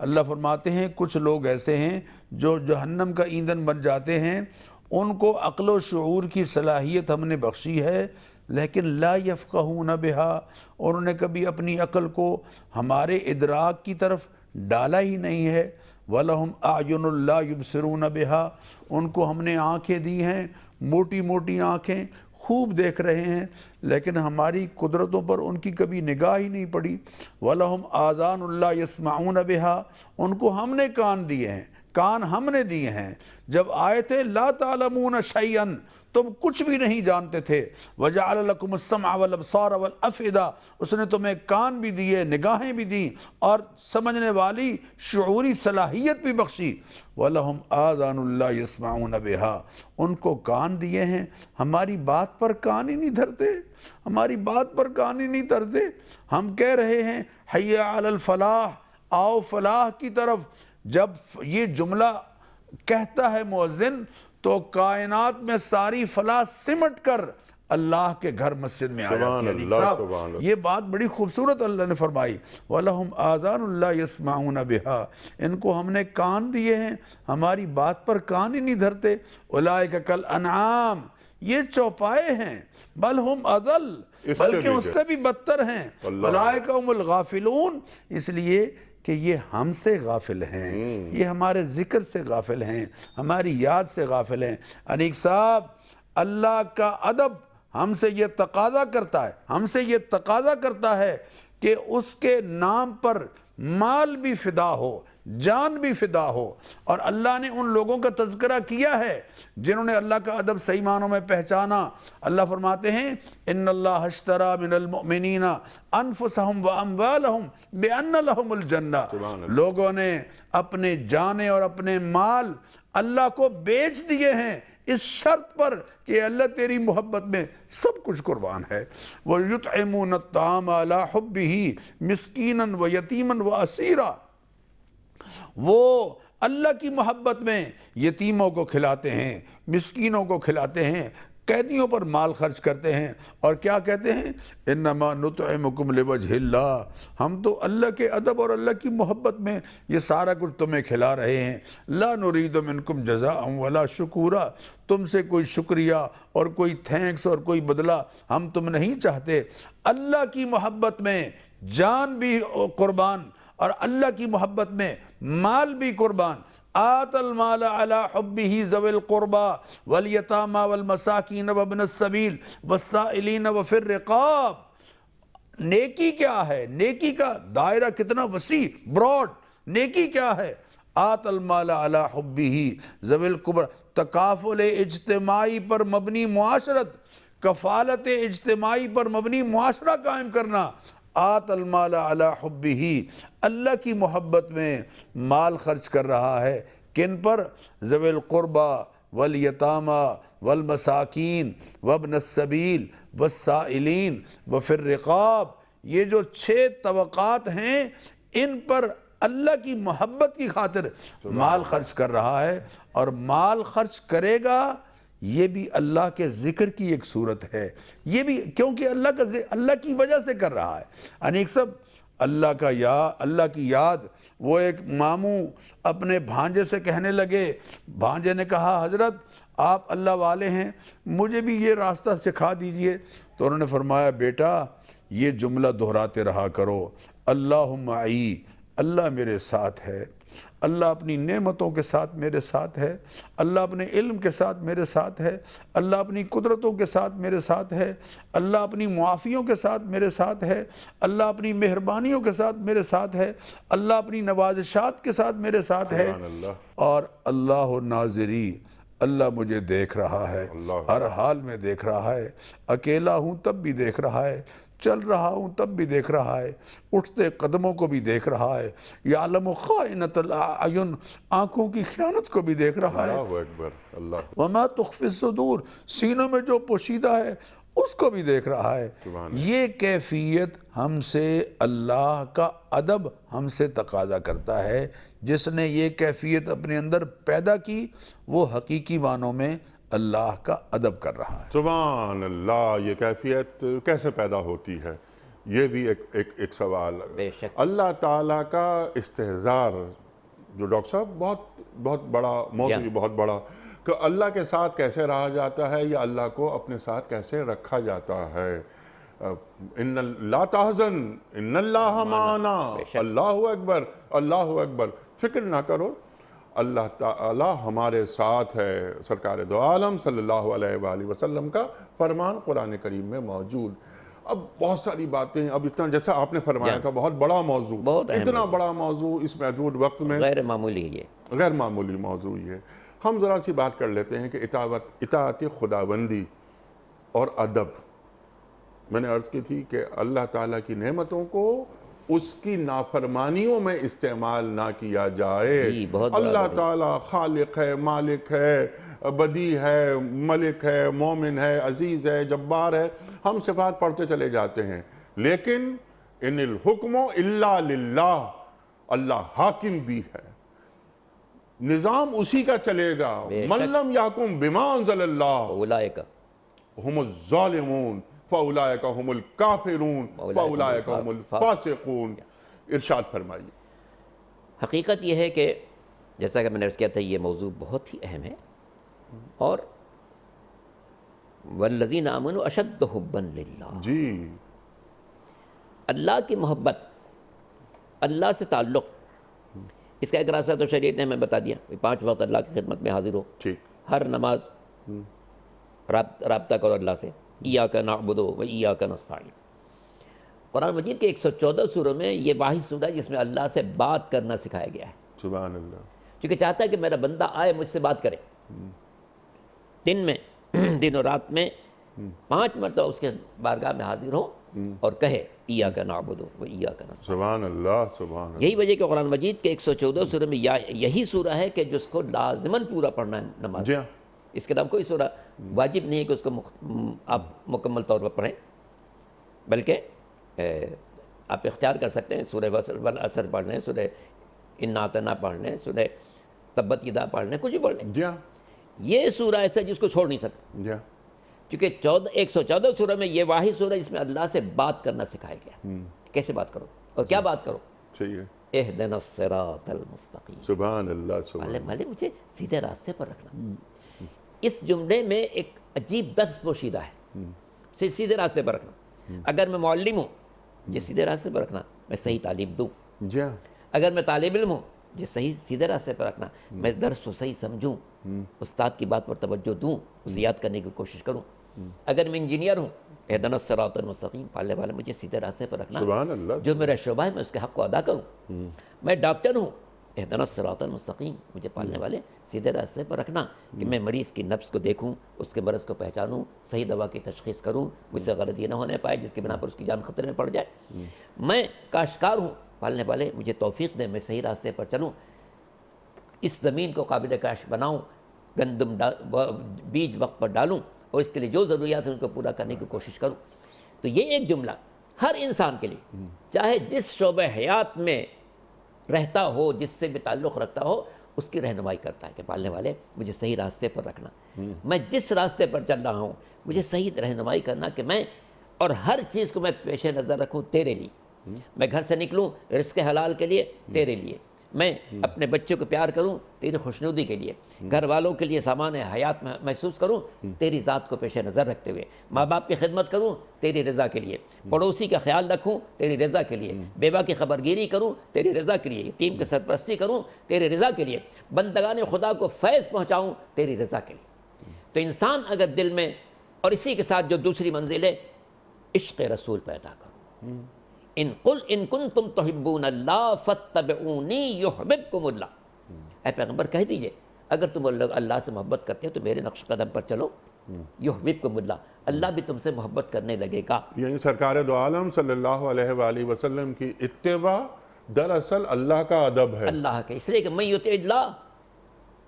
اللہ فرماتے ہیں کچھ لوگ ایسے ہیں جو جہنم کا ایندھن بن جاتے ہیں، ان کو عقل و شعور کی صلاحیت ہم نے بخشی ہے لیکن لا یفقہون بہا، اور انہوں نے کبھی اپنی عقل کو ہمارے ادراک کی طرف ڈالا ہی نہیں ہے۔ وَلَهُمْ أَعْيُنٌ لَا يُبْصِرُونَ بِهَا، ان کو ہم نے آنکھیں دی ہیں، موٹی موٹی آنکھیں، خوب دیکھ رہے ہیں لیکن ہماری قدرتوں پر ان کی کبھی نگاہ ہی نہیں پڑی۔ وَلَهُمْ آذَانٌ لَا يَسْمَعُونَ بِهَا، ان کو ہم نے کان دیے ہیں، کان ہم نے دیے ہیں، جب آئے تھے لا تعلمون شیئا، تم کچھ بھی نہیں جانتے تھے، وَجَعَلَ لَكُمُ السَّمْعَ وَالْأَبْصَارَ وَالْأَفْئِدَةَ، اس نے تمہیں کان بھی دیے، نگاہیں بھی دیں اور سمجھنے والی شعوری صلاحیت بھی بخشی۔ وَلَهُمْ آذَانٌ لَا يَسْمَعُونَ بِهَا، ان کو کان دیے ہیں، ہماری بات پر کان ہی نہیں دھرتے، ہماری بات پر کان ہی نہیں دھرتے۔ ہم کہہ رہے ہیں حی علی الفلاح، آؤ فلاح کی طرف، جب یہ جملہ کہتا ہے مؤذن تو کائنات میں ساری فلاح سمٹ کر اللہ کے گھر مسجد میں آیا کہ صاحب یہ بات بڑی خوبصورت اللہ نے فرمائی، وَلَهُمْ آذَانٌ لَا يَسْمَعُونَ بِهَا، ان کو ہم نے کان دیے ہیں، ہماری بات پر کان ہی نہیں دھرتے۔ أُولَٰئِكَ كَالْأَنْعَامِ، یہ چوپائے ہیں، بل ہم اضل، بلکہ اس سے بھی بدتر ہیں۔ أُولَٰئِكَ هُمُ الْغَافِلُونَ، اس لیے کہ یہ ہم سے غافل ہیں، یہ ہمارے ذکر سے غافل ہیں، ہماری یاد سے غافل ہیں۔ انیک صاحب، اللہ کا ادب ہم سے یہ تقاضا کرتا ہے کہ اس کے نام پر مال بھی فدا ہو، جان بھی فدا ہو، اور اللہ نے ان لوگوں کا تذکرہ کیا ہے جنہوں نے اللہ کا ادب صحیح معنوں میں پہچانا۔ اللہ فرماتے ہیں ان اللہ اشترى من المؤمنین انفسهم واموالهم بان لهم الجنہ، لوگوں نے اپنے جانیں اور اپنے مال اللہ کو بیچ دیے ہیں اس شرط پر کہ اللہ تیری محبت میں سب کچھ قربان ہے۔ وَيُطْعِمُونَ الطَّعَامَ عَلَىٰ حُبِّهِ مِسْكِينًا وَيَتِيمًا وَأَسِيرًا، وہ اللہ کی محبت میں یتیموں کو کھلاتے ہیں، مسکینوں کو کھلاتے ہیں، قیدیوں پر مال خرچ کرتے ہیں، اور کیا کہتے ہیں انما نطعمکم لوجہ اللہ، ہم تو اللہ کے ادب اور اللہ کی محبت میں یہ سارا کچھ تمہیں کھلا رہے ہیں۔ لا نرید منکم جزاء ولا شکورا، تم سے کوئی شکریہ اور کوئی تھینکس اور کوئی بدلہ ہم تم نہیں چاہتے۔ اللہ کی محبت میں جان بھی قربان اور اللہ کی محبت میں مال بھی قربان. آت المال علی حبہ ذوی القربى والیتامى والمساکین وابن السبیل والسائلین وفی الرقاب. نیکی کیا ہے؟ نیکی کا دائرہ کتنا وسیع، براڈ. نیکی کیا ہے؟ آت المال علی حبہ ذوی القربى، تکافل اجتماعی پر مبنی معاشرت، کفالت اجتماعی پر مبنی معاشرہ قائم کرنا. آت المال علی حبہ، اللہ کی محبت میں مال خرچ کر رہا ہے. کن پر؟ ذوی القربى والیتامى والمساکین وابن السبیل والسائلین وفی الرقاب. یہ جو 6 طبقات ہیں ان پر اللہ کی محبت کی خاطر مال خرچ کر رہا ہے. اور مال خرچ کرے گا یہ بھی اللہ کے ذکر کی ایک صورت ہے. یہ بھی کیونکہ اللہ کی وجہ سے کر رہا ہے. انیک سب اللہ کی یاد. وہ ایک ماموں اپنے بھانجے سے کہنے لگے، بھانجے نے کہا حضرت آپ اللہ والے ہیں، مجھے بھی یہ راستہ سکھا دیجئے. تو انہوں نے فرمایا بیٹا یہ جملہ دہراتے رہا کرو، اللہم معی، اللہ میرے ساتھ ہے، اللہ اپنی نعمتوں کے ساتھ میرے ساتھ ہے، اللہ اپنے علم کے ساتھ میرے ساتھ ہے، اللہ اپنی قدرتوں کے ساتھ میرے ساتھ ہے، اللہ اپنی معافیوں کے ساتھ میرے ساتھ ہے، اللہ اپنی مہربانیوں کے ساتھ میرے ساتھ ہے، اللہ اپنی نوازشات کے ساتھ میرے ساتھ ہے، اور اللہ ناظری، اللہ مجھے دیکھ رہا ہے، ہر حال میں دیکھ رہا ہے، اکیلا ہوں تب بھی دیکھ رہا ہے، چل رہا ہوں تب بھی دیکھ رہا ہے، اٹھتے قدموں کو بھی دیکھ رہا ہے، یعلم خائنۃ الاعین، آنکھوں کی خیانت کو بھی دیکھ رہا ہے، اللہ اکبر، اللہ وما تخفی الصدور، سینوں میں جو پوشیدہ ہے اس کو بھی دیکھ رہا ہے. یہ کیفیت ہم سے اللہ کا ادب ہم سے تقاضا کرتا ہے. جس نے یہ کیفیت اپنے اندر پیدا کی وہ حقیقی معنوں میں اللہ کا ادب کر رہا ہے. سبحان اللہ. یہ کیفیت کیسے پیدا ہوتی ہے؟ یہ بھی ایک سوال. بے شک. اللہ تعالیٰ کا استحضار جو ڈاکٹر صاحب بہت بڑا موضوع، بہت بڑا، کہ اللہ کے ساتھ کیسے رہا جاتا ہے یا اللہ کو اپنے ساتھ کیسے رکھا جاتا ہے. ان لا تحزن ان اللہ معنا، اللہ اکبر، اللہ اکبر. فکر نہ کرو، اللہ تعالیٰ ہمارے ساتھ ہے. سرکار دو عالم صلی اللہ علیہ وآلہ وسلم کا فرمان قرآن کریم میں موجود. اب بہت ساری باتیں، اب اتنا جیسا آپ نے فرمایا تھا بہت بڑا موضوع، اتنا بڑا موضوع اس محدود وقت میں غیر معمولی ہے. غیر معمولی موضوع یہ. ہم ذرا سی بات کر لیتے ہیں کہ اطاعت خداوندی اور ادب. میں نے عرض کی تھی کہ اللہ تعالیٰ کی نعمتوں کو اس کی نافرمانیوں میں استعمال نہ کیا جائے. اللہ تعالیٰ خالق ہے، مالک ہے، بدی ہے، ملک ہے، مومن ہے، عزیز ہے، جبار ہے. ہم صفات پڑھتے چلے جاتے ہیں، لیکن ان الحکم الا للہ، اللہ حاکم بھی ہے، نظام اسی کا چلے گا. من لم یحکم بما انزل اللہ اولئک هم الظالمون فاولئک هم الکافرون فاولئک هم الفاسقون. ارشاد فرمائیے. حقیقت یہ ہے کہ جیسا کہ میں نے عرض کیا تھا یہ موضوع بہت ہی اہم ہے، اور والذین آمنوا اشد حبا للہ. جی، اللہ کی محبت، اللہ سے تعلق، اس کا ایک راستہ تو شریعت نے ہمیں بتا دیا. 5 وقت اللہ کی خدمت میں حاضر ہو، ٹھیک، ہر نماز رابطہ کرو اللہ سے. ایاک نعبد و ایاک نستعین. قرآن مجید کے 114 سوروں میں یہ واحد سورہ ہے جس میں اللہ سے بات کرنا سکھایا گیا ہے. سبحان اللہ. چونکہ چاہتا ہے کہ میرا بندہ آئے مجھ سے بات کرے، دن و رات میں 5 مرتبہ اس کے بارگاہ میں حاضر ہو اور کہے ایاک نعبد و ایاک نستعین. سبحان اللہ، سبحان اللہ. یہی وجہ کہ قرآن مجید کے 114 سورہ میں یہی سورہ ہے کہ جس کو لازماً پورا پڑھنا ہے نماز. جی ہاں. اس کے علاوہ کوئی سورہ واجب نہیں ہے کہ اس کو آپ مکمل طور پر پڑھیں، بلکہ آپ اختیار کر سکتے ہیں. سورہ والعصر پڑھ لیں، سورہ انا اعطیناک پڑھ لیں، سورہ تبت یدا پڑھ لیں، کچھ بھی پڑھ لیں. جی ہاں. یہ سورہ ایسا جس کو چھوڑ نہیں سکتے، جی ہاں. کیونکہ 114 سورہ میں یہ واحد سورہ جس میں اللہ سے بات کرنا سکھایا گیا. کیسے بات کرو اور کیا بات کرو؟ صحیح ہے. اہدنا الصراط المستقیم. سبحان اللہ، سبحان مالک مجھے سیدھے راستے پر رکھنا. اس جملے میں ایک عجیب درس پوشیدہ ہے، سیدھے راستے پر رکھنا. اگر میں معلم ہوں، یہ سیدھے راستے پر رکھنا، میں صحیح تعلیم دوں. جی ہاں. اگر میں طالب علم ہوں یہ صحیح سیدھے راستے پر رکھنا، میں درس کو صحیح سمجھوں، استاد کی بات پر توجہ دوں، اسے یاد کرنے کی کوشش کروں۔ اگر میں انجینئر ہوں، اہدنا الصراط المستقیم، پالنے والے مجھے سیدھے راستے پر رکھنا، سبحان اللہ، جو میرا شعبہ ہے میں اس کے حق کو ادا کروں۔ میں ڈاکٹر ہوں، اہدنا الصراط المستقیم، مجھے پالنے والے سیدھے راستے پر رکھنا کہ میں مریض کی نفس کو دیکھوں، اس کے مرض کو پہچانوں، صحیح دوا کی تشخیص کروں، مجھ سے غلط یہ نہ ہونے پائے جس کی بنا پر اس کی جان خطرے میں پڑ جائے۔ میں کاشتکار ہوں، پالنے والے مجھے توفیق دیں میں صحیح راستے پر چلوں، اس زمین کو قابل کاشت بناؤں، گندم بیج وقت پر ڈالوں، اور اس کے لیے جو ضروریات ہیں ان کو پورا کرنے کی کوشش کروں۔ تو یہ ایک جملہ ہر انسان کے لیے، چاہے جس شعبہ حیات میں رہتا ہو، جس سے بھی تعلق رکھتا ہو، اس کی رہنمائی کرتا ہے کہ پالنے والے مجھے صحیح راستے پر رکھنا، میں جس راستے پر چل رہا ہوں مجھے صحیح رہنمائی کرنا کہ میں اور ہر چیز کو میں پیش نظر رکھوں تیرے لیے۔ میں گھر سے نکلوں رزق حلال کے لیے، تیرے لیے، میں اپنے بچوں کو پیار کروں تیری خوشنودی کے لیے، گھر والوں کے لیے سامان حیات محسوس کروں تیری ذات کو پیش نظر رکھتے ہوئے، ماں باپ کی خدمت کروں تیری رضا کے لیے، پڑوسی کا خیال رکھوں تیری رضا کے لیے، بیوہ کی خبرگیری کروں تیری رضا کے لیے، یتیم کی سرپرستی کروں تیری رضا کے لیے، بندگان خدا کو فیض پہنچاؤں تیری رضا کے لیے۔ تو انسان اگر دل میں، اور اسی کے ساتھ جو دوسری منزل ہے، عشق رسول پیدا کرو۔ ان کنتم تحبون اللہ فاتبعونی یحببکم اللہ، اے پیغمبر کہہ دیجئے اگر تم اللہ سے محبت کرتے ہو تو میرے نقش قدم پر چلو، یحببکم اللہ، اللہ بھی تم سے محبت کرنے لگے گا۔ یعنی سرکار دو عالم صلی اللہ علیہ وآلہ وسلم کی اتباع دراصل اللہ کا ادب ہے، اللہ کے، اس لیے کہ من یطع اللہ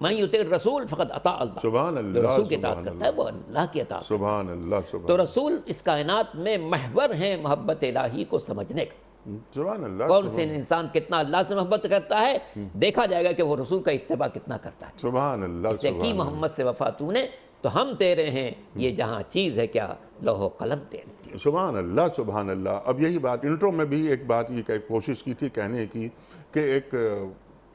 من یطع الرسول فقد اطاع اللہ، سبحان جو اللہ، رسول کی اطاعت سبحان کرتا ہے وہ اللہ کی اطاعت کرتا ہے۔ سبحان اللہ، سبحان تو رسول اس کائنات میں محور ہیں محبت الہی کو سمجھنے کا۔ سبحان اللہ، کون سے انسان کتنا اللہ سے محبت کرتا ہے دیکھا جائے گا کہ وہ رسول کا اتباع کتنا کرتا ہے۔ سبحان اللہ، اس سے کی محمد سے وفا تو نے تو ہم تیرے ہیں، یہ جہاں چیز ہے کیا لوح و قلم تیرے۔ سبحان اللہ، سبحان اللہ۔ اب یہی بات انٹرو میں بھی ایک بات یہ کوشش کی تھی کہنے کی کہ ایک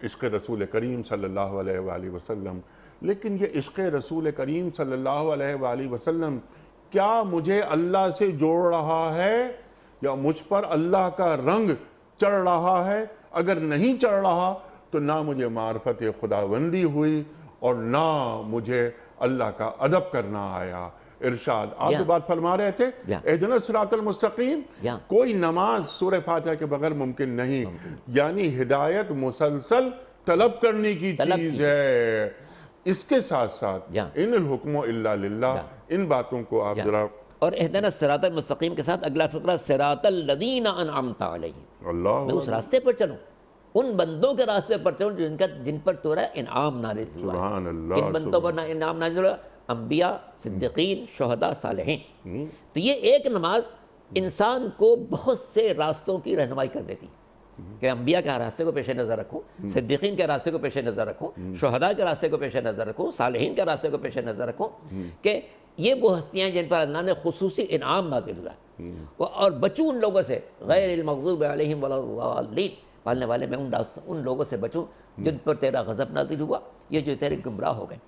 عشق رسول کریم صلی اللہ علیہ وآلہ وسلم، لیکن یہ عشق رسول کریم صلی اللہ علیہ وآلہ وسلم کیا مجھے اللہ سے جوڑ رہا ہے یا مجھ پر اللہ کا رنگ چڑھ رہا ہے؟ اگر نہیں چڑھ رہا تو نہ مجھے معرفت خداوندی ہوئی اور نہ مجھے اللہ کا ادب کرنا آیا۔ ارشاد آپ جو بات فرما رہے تھے، اہدنا الصراط المستقیم، کوئی نماز سورہ فاتحہ کے بغیر ممکن نہیں، یعنی ہدایت مسلسل طلب کرنے کی چیز ہے۔ اس کے ساتھ ساتھ ان الحکم الا للہ، ان باتوں کو آپ ذرا، اور اہدنا الصراط المستقیم کے ساتھ اگلا فقرہ صراط الذین انعمت علیہم، اللہ میں اس راستے پر چلوں، ان بندوں کے راستے پر چلوں جن پر تو رہا انعام نازل ہوا ہے۔ سبحان اللہ، کن بندوں پر انعام نازل ہوا؟ انبیاء، صدیقین، شہداء، صالحین۔ تو یہ ایک نماز انسان کو بہت سے راستوں کی رہنمائی کر دیتی ہے کہ انبیاء کے راستے کو پیش نظر رکھوں، صدیقین کے راستے کو پیش نظر رکھوں، شہداء کے راستے کو پیش نظر رکھوں، صالحین کے راستے کو پیش نظر رکھوں، کہ یہ وہ ہستیاں جن پر اللہ نے خصوصی انعام نازل ہوا ہے، اور بچوں ان لوگوں سے، غیر المغضوب علیہم ولا الضالین، پالنے والے میں ان لوگوں سے بچوں جن پر تیرا غضب نازل ہوا، یہ جو تیرے گمراہ ہو گئے۔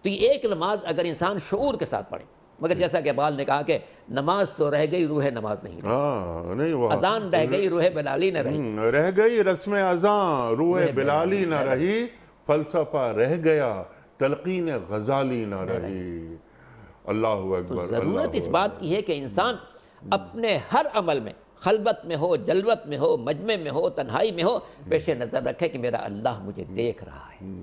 تو یہ ایک نماز اگر انسان شعور کے ساتھ پڑھے، مگر جیسا کہ اقبال نے کہا کہ نماز تو رہ گئی روح نماز نہیں رہی، نہیں وہ اذان رہ گئی روح بلالی نہ رہی، رہ گئی رسم اذان روح بلالی نہ رہی، فلسفہ رہ گیا تلقین غزالی نہ رہی۔ اللہ اکبر۔ ضرورت اس بات کی ہے کہ انسان اپنے ہر عمل میں، خلوت میں ہو، جلوت میں ہو، مجمع میں ہو، تنہائی میں ہو، پیش نظر رکھے کہ میرا اللہ مجھے دیکھ رہا ہے۔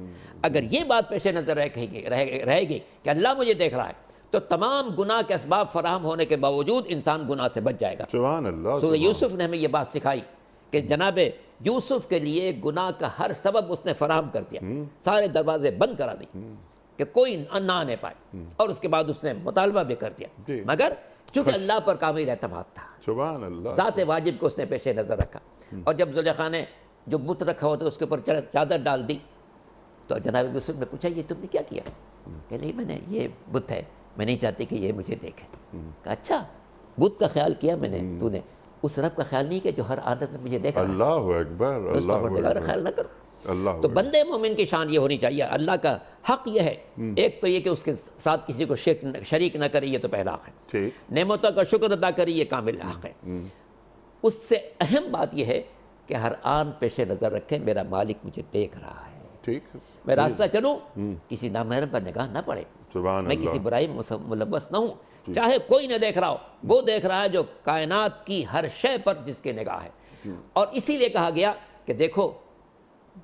اگر یہ بات پیش نظر رہے گی کہ اللہ مجھے دیکھ رہا ہے تو تمام گناہ کے اسباب فراہم ہونے کے باوجود انسان گناہ سے بچ جائے گا۔ سبحان اللہ۔ سورہ یوسف نے ہمیں یہ بات سکھائی کہ جناب یوسف کے لیے گناہ کا ہر سبب اس نے فراہم کر دیا، سارے دروازے بند کرا دی کہ کوئی نہ آنے پائے، اور اس کے بعد اس نے مطالبہ بھی کر دیا، مگر چونکہ اللہ پر کامل اعتماد تھا، سبحان اللہ، ذات واجب کو اس نے پیش نظر رکھا۔ اور جب زلیخا نے جو بت رکھا ہوا تھا اس کے اوپر چادر ڈال دی تو جناب یوسف نے پوچھا یہ تم نے کیا کیا؟ کہ نہیں میں نے، یہ بت ہے، میں نہیں چاہتی کہ یہ مجھے دیکھے۔ کہا اچھا بت کا خیال کیا میں نے، تو نے اس رب کا خیال نہیں کیا جو ہر عادت میں مجھے دیکھا، اللہ اکبر، اس اللہ پروردگار کا خیال نہ کرو۔ اللہ تو بندے مومن کی شان یہ ہونی چاہیے، اللہ کا حق یہ ہے، ایک تو یہ کہ اس کے ساتھ کسی کو شریک نہ کرے، یہ تو پہلا حق ہے، ٹھیک، نعمتوں کا شکر ادا کرے، یہ کامل حق ہے۔ اس سے اہم بات یہ ہے کہ ہر آن پیش نظر رکھیں میرا مالک مجھے دیکھ رہا ہے، ٹھیک ہے، میں راستہ چلوں کسی نامحرم پر نگاہ نہ پڑے، سبحان میں اللہ، کسی برائی میں ملوث نہ ہوں، چاہے کوئی نہ دیکھ رہا ہو، وہ دیکھ رہا ہے جو کائنات کی ہر شے پر جس کی نگاہ ہے۔ اور اسی لیے کہا گیا کہ دیکھو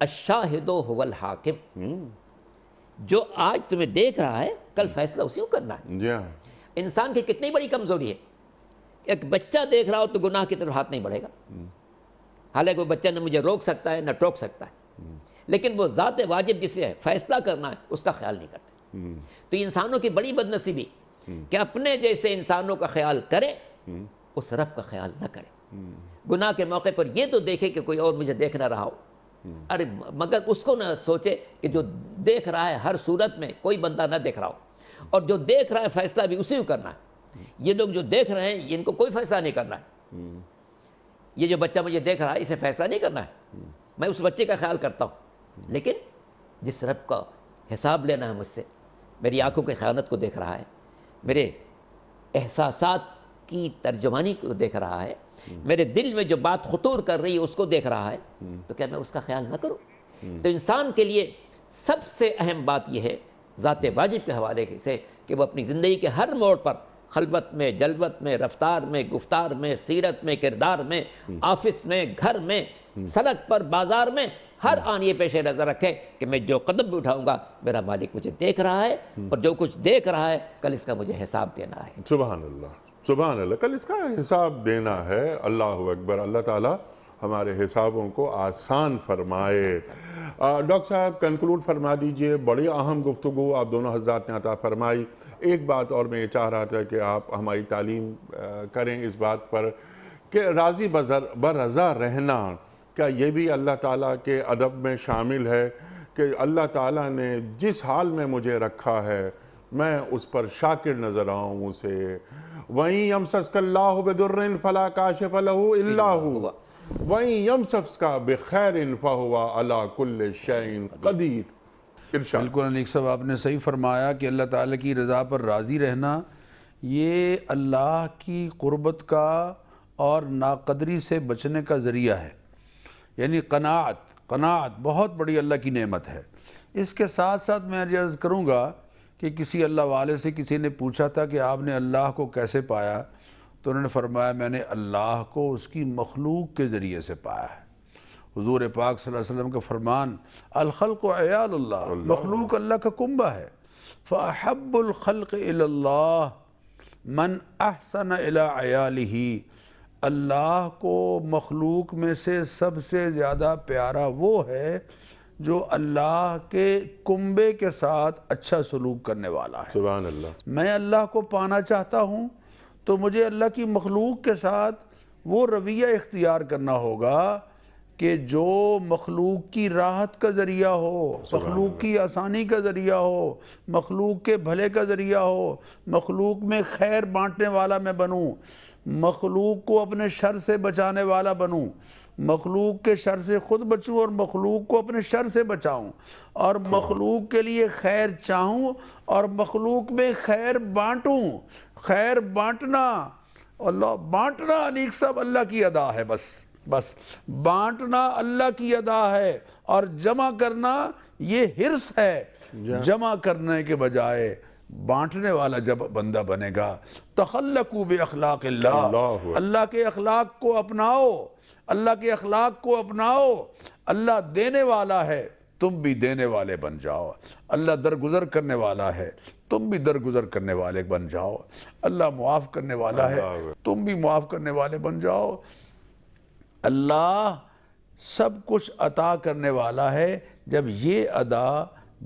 الشاہد هو الحاکم، جو آج تمہیں دیکھ رہا ہے کل فیصلہ اسی کو کرنا ہے۔ جی ہاں، انسان کی کتنی بڑی کمزوری ہے، ایک بچہ دیکھ رہا ہو تو گناہ کی طرف ہاتھ نہیں بڑھے گا، حالانکہ وہ بچہ نہ مجھے روک سکتا ہے نہ ٹوک سکتا ہے، لیکن وہ ذات واجب جسے ہے فیصلہ کرنا ہے اس کا خیال نہیں کرتے۔ تو انسانوں کی بڑی بد نصیبی کہ اپنے جیسے انسانوں کا خیال کرے اس رب کا خیال نہ کرے، گناہ کے موقع پر یہ تو دیکھے کہ کوئی اور مجھے دیکھ نہ رہا ہو، ارے مگر اس کو نہ سوچے کہ جو دیکھ رہا ہے ہر صورت میں کوئی بندہ نہ دیکھ رہا ہو، اور جو دیکھ رہا ہے فیصلہ بھی اسی کو کرنا ہے۔ یہ لوگ جو دیکھ رہے ہیں ان کو کوئی فیصلہ نہیں کرنا ہے، یہ جو بچہ مجھے دیکھ رہا ہے اسے فیصلہ نہیں کرنا ہے، میں اس بچے کا خیال کرتا ہوں، لیکن جس رب کا حساب لینا ہے مجھ سے، میری آنکھوں کی خیانت کو دیکھ رہا ہے، میرے احساسات کی ترجمانی کو دیکھ رہا ہے، میرے دل میں جو بات خطور کر رہی ہے اس کو دیکھ رہا ہے، تو کیا میں اس کا خیال نہ کروں؟ تو انسان کے لیے سب سے اہم بات یہ ہے ذات واجب کے حوالے سے کہ وہ اپنی زندگی کے ہر موڑ پر، خلوت میں، جلوت میں، رفتار میں، گفتار میں، سیرت میں، کردار میں، آفس میں، گھر میں، سڑک پر، بازار میں، ہر آن یہ پیش نظر رکھے کہ میں جو قدم بھی اٹھاؤں گا میرا مالک مجھے دیکھ رہا ہے، اور جو کچھ دیکھ رہا ہے کل اس کا مجھے حساب دینا ہے۔ سبحان اللہ، سبحان اللہ، کل اس کا حساب دینا ہے۔ اللہ اکبر، اللہ تعالیٰ ہمارے حسابوں کو آسان فرمائے۔ ڈاکٹر صاحب کنکلوڈ فرما دیجئے، بڑی اہم گفتگو آپ دونوں حضرات نے عطا فرمائی۔ ایک بات اور میں یہ چاہ رہا تھا کہ آپ ہماری تعلیم کریں اس بات پر کہ راضی برضا رہنا، کیا یہ بھی اللہ تعالیٰ کے ادب میں شامل ہے کہ اللہ تعالیٰ نے جس حال میں مجھے رکھا ہے میں اس پر شاکر نظر آؤں اسے؟ وَإِن يَمْسَسْكَ اللَّهُ بِضُرٍّ فَلَا كَاشِفَ لَهُ إِلَّا هُوَ وَإِن يَمْسَسْكَ بِخَيْرٍ فَهُوَ عَلَى كُلِّ شَيْءٍ قدیر۔ ارشاد۔ بالکل انیق صاحب آپ نے صحیح فرمایا کہ اللہ تعالیٰ کی رضا پر راضی رہنا یہ اللہ کی قربت کا اور ناقدری سے بچنے کا ذریعہ ہے، یعنی قناعت بہت بڑی اللہ کی نعمت ہے۔ اس کے ساتھ ساتھ میں عرض کروں گا کہ کسی اللہ والے سے کسی نے پوچھا تھا کہ آپ نے اللہ کو کیسے پایا، تو انہوں نے فرمایا میں نے اللہ کو اس کی مخلوق کے ذریعے سے پایا ہے۔ حضور پاک صلی اللہ علیہ وسلم کا فرمان الخلق عیال اللہ، مخلوق اللہ کا کنبہ ہے، فأحب الخلق الی اللہ من احسن الی عیالہ، اللہ کو مخلوق میں سے سب سے زیادہ پیارا وہ ہے جو اللہ کے کنبے کے ساتھ اچھا سلوک کرنے والا ہے۔ سبحان اللہ۔ میں اللہ کو پانا چاہتا ہوں تو مجھے اللہ کی مخلوق کے ساتھ وہ رویہ اختیار کرنا ہوگا کہ جو مخلوق کی راحت کا ذریعہ ہو، مخلوق کی آسانی کا ذریعہ ہو، مخلوق کے بھلے کا ذریعہ ہو، مخلوق میں خیر بانٹنے والا میں بنوں، مخلوق کو اپنے شر سے بچانے والا بنوں، مخلوق کے شر سے خود بچوں اور مخلوق کو اپنے شر سے بچاؤں، اور مخلوق کے لیے خیر چاہوں اور مخلوق میں خیر بانٹوں۔ خیر بانٹنا، اللہ بانٹنا انیق صاحب اللہ کی ادا ہے، بس بانٹنا اللہ کی ادا ہے، اور جمع کرنا یہ حرص ہے۔ جمع کرنے کے بجائے بانٹنے والا جب بندہ بنے گا، تخلقوا باخلاق اللہ، اللہ کے اخلاق کو اپناؤ، اللہ کے اخلاق کو اپناؤ۔ اللہ دینے والا ہے، تم بھی دینے والے بن جاؤ۔ اللہ درگزر کرنے والا ہے، تم بھی درگزر کرنے والے بن جاؤ۔ اللہ معاف کرنے والا ہے، تم بھی معاف کرنے والے بن جاؤ۔ اللہ سب کچھ عطا کرنے والا ہے۔ جب یہ ادا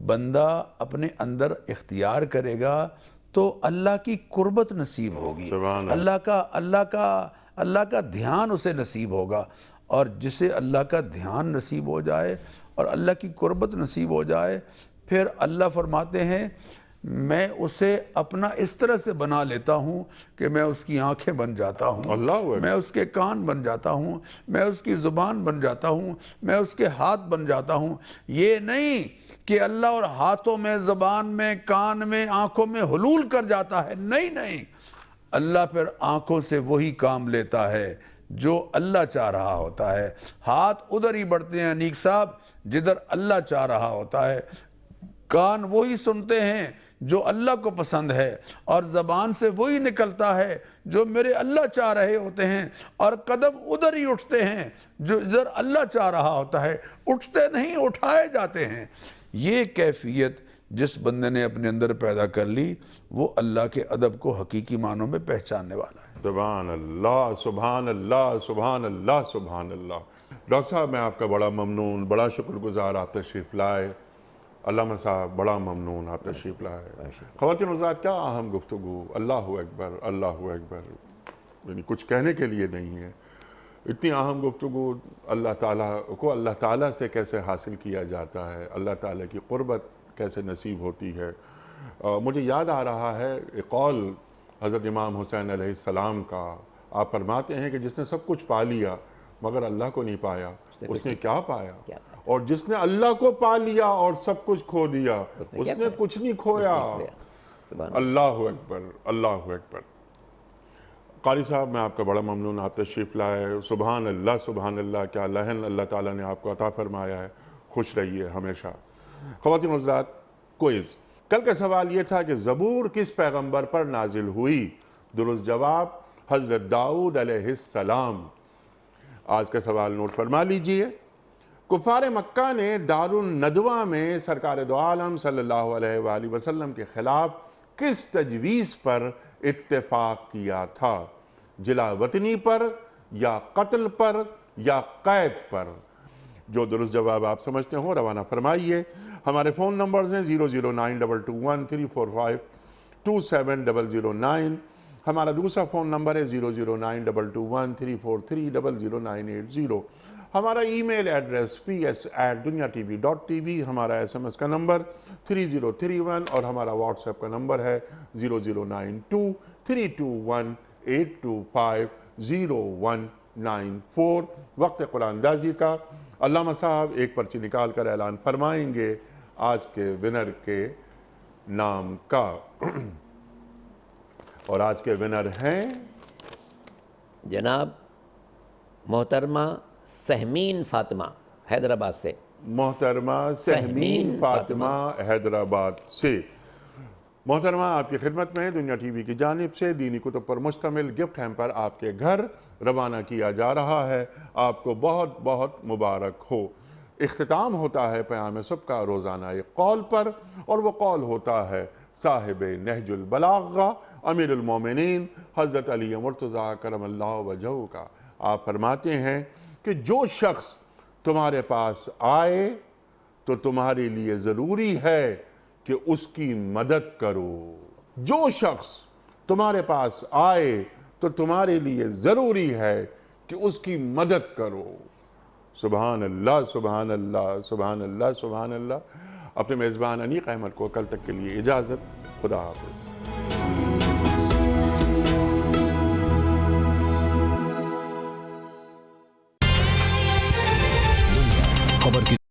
بندہ اپنے اندر اختیار کرے گا تو اللہ کی قربت نصیب ہوگی، اللہ کا دھیان اسے نصیب ہوگا، اور جسے اللہ کا دھیان نصیب ہو جائے اور اللہ کی قربت نصیب ہو جائے، پھر اللہ فرماتے ہیں میں اسے اپنا اس طرح سے بنا لیتا ہوں کہ میں اس کی آنکھیں بن جاتا ہوں، میں اس کے کان بن جاتا ہوں، میں اس کی زبان بن جاتا ہوں، میں اس کے ہاتھ بن جاتا ہوں۔ یہ نہیں کہ اللہ اور ہاتھوں میں، زبان میں، کان میں، آنکھوں میں حلول کر جاتا ہے، نہیں، اللہ پھر آنکھوں سے وہی کام لیتا ہے جو اللہ چاہ رہا ہوتا ہے۔ ہاتھ ادھر ہی بڑھتے ہیں انیق صاحب جدھر اللہ چاہ رہا ہوتا ہے، کان وہی سنتے ہیں جو اللہ کو پسند ہے، اور زبان سے وہی نکلتا ہے جو میرے اللہ چاہ رہے ہوتے ہیں، اور قدم ادھر ہی اٹھتے ہیں جو ادھر اللہ چاہ رہا ہوتا ہے، اٹھتے نہیں اٹھائے جاتے ہیں۔ یہ کیفیت جس بندے نے اپنے اندر پیدا کر لی وہ اللہ کے ادب کو حقیقی معنوں میں پہچاننے والا ہے۔ سبحان اللہ سبحان اللہ سبحان اللہ سبحان اللہ۔ ڈاکٹر صاحب میں آپ کا بڑا ممنون، بڑا شکر گزار آپ تشریف لائے۔ علامہ صاحب بڑا ممنون آپ تشریف لائے۔ خواتین حضرات کیا اہم گفتگو، اللہ اکبر اللہ اکبر، یعنی کچھ کہنے کے لیے نہیں ہے۔ اتنی اہم گفتگو اللہ تعالیٰ کو اللہ تعالیٰ سے کیسے حاصل کیا جاتا ہے، اللہ تعالیٰ کی قربت کیسے نصیب ہوتی ہے۔ مجھے یاد آ رہا ہے ایک قول حضرت امام حسین علیہ السلام کا، آپ فرماتے ہیں کہ جس نے سب کچھ پا لیا مگر اللہ کو نہیں پایا اس نے کیا پایا، اور جس نے اللہ کو پا لیا اور سب کچھ کھو دیا اس نے کچھ نہیں کھویا۔ اللہ اکبر اللہ اکبر۔ قاری صاحب میں آپ کا بڑا ممنون، آپ تشریف لائے۔ سبحان اللہ، کیا لہن اللہ تعالیٰ نے آپ کو عطا فرمایا ہے۔ خوش رہیے ہمیشہ۔ خواتین حضرات، کوئز کل کا سوال یہ تھا کہ زبور کس پیغمبر پر نازل ہوئی؟ درست جواب حضرت داؤد علیہ السلام۔ آج کا سوال نوٹ فرما لیجئے۔ کفار مکہ نے دار الندوہ میں سرکار دو عالم صلی اللہ علیہ وآلہ وسلم کے خلاف کس تجویز پر اتفاق کیا تھا؟ جلا وطنی پر، یا قتل پر، یا قید پر؟ جو درست جواب آپ سمجھتے ہو روانہ فرمائیے۔ ہمارے فون نمبرز ہیں 009221345270009، ہمارا دوسرا فون نمبر ہے 009221343000980، ہمارا ای میل ایڈریس ps@dunyatv.tv، ہمارا SMS کا نمبر 3031، اور ہمارا واٹس ایپ کا نمبر ہے 00923218250194۔ وقت قرآن اندازی کا علامہ صاحب ایک پرچی نکال کر اعلان فرمائیں گے آج کے ونر کے نام کا، اور آج کے ونر ہیں جناب محترمہ سہمین فاطمہ حیدرآباد سے۔ محترمہ سہمین فاطمہ حیدرآباد سے۔ محترمہ آپ کی خدمت میں دنیا ٹی وی کی جانب سے دینی کتب پر مشتمل گفٹ ہیمپر آپ کے گھر روانہ کیا جا رہا ہے۔ آپ کو بہت بہت مبارک ہو۔ اختتام ہوتا ہے پیام صبح کا روزانہ ایک قول پر، اور وہ قول ہوتا ہے صاحب نہج البلاغہ امیر المومنین حضرت علی مرتضیٰ کرم اللہ وجہہ کا۔ آپ فرماتے ہیں کہ جو شخص تمہارے پاس آئے تو تمہارے لیے ضروری ہے کہ اس کی مدد کرو۔ جو شخص تمہارے پاس آئے تو تمہارے لیے ضروری ہے کہ اس کی مدد کرو۔ سبحان اللہ سبحان اللہ سبحان اللہ سبحان اللہ۔ اپنے میزبان انیق احمد کو کل تک کے لیے اجازت، خدا حافظ۔